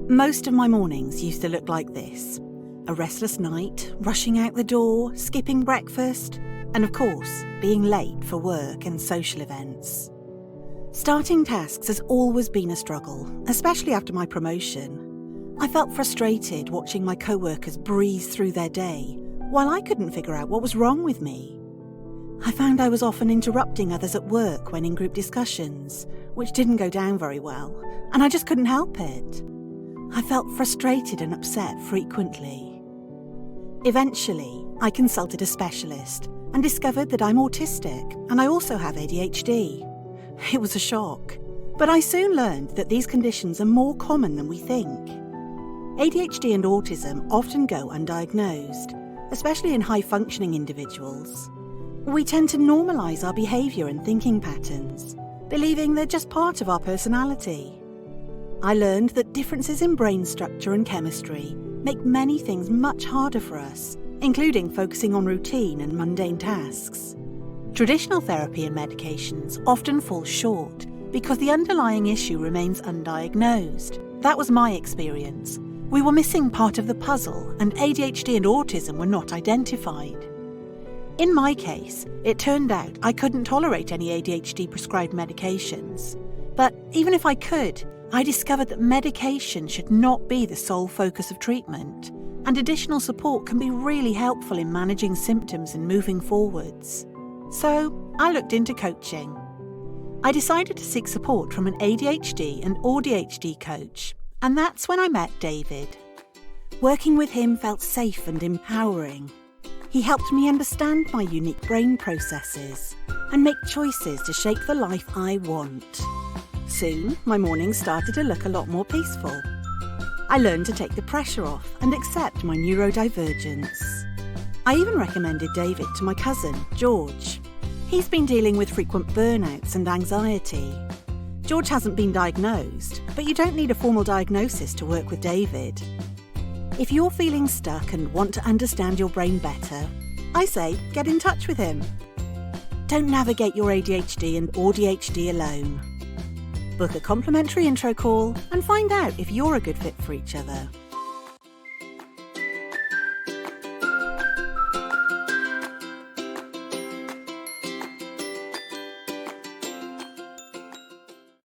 Most of my mornings used to look like this. A restless night, rushing out the door, skipping breakfast, and of course, being late for work and social events. Starting tasks has always been a struggle, especially after my promotion. I felt frustrated watching my co-workers breeze through their day, while I couldn't figure out what was wrong with me. I found I was often interrupting others at work when in group discussions, which didn't go down very well, and I just couldn't help it. I felt frustrated and upset frequently. Eventually, I consulted a specialist and discovered that I'm autistic and I also have ADHD. It was a shock, but I soon learned that these conditions are more common than we think. ADHD and autism often go undiagnosed, especially in high-functioning individuals. We tend to normalise our behaviour and thinking patterns, believing they're just part of our personality. I learned that differences in brain structure and chemistry make many things much harder for us, including focusing on routine and mundane tasks. Traditional therapy and medications often fall short because the underlying issue remains undiagnosed. That was my experience. We were missing part of the puzzle, and ADHD and autism were not identified. In my case, it turned out I couldn't tolerate any ADHD prescribed medications. But even if I could, I discovered that medication should not be the sole focus of treatment, and additional support can be really helpful in managing symptoms and moving forwards. So I looked into coaching. I decided to seek support from an ADHD and AuDHD coach, and that's when I met David. Working with him felt safe and empowering. He helped me understand my unique brain processes and make choices to shape the life I want. Soon, my mornings started to look a lot more peaceful. I learned to take the pressure off and accept my neurodivergence. I even recommended David to my cousin, George. He's been dealing with frequent burnouts and anxiety. George hasn't been diagnosed, but you don't need a formal diagnosis to work with David. If you're feeling stuck and want to understand your brain better, I say get in touch with him. Don't navigate your ADHD and AuDHD alone. Book a complimentary intro call and find out if you're a good fit for each other.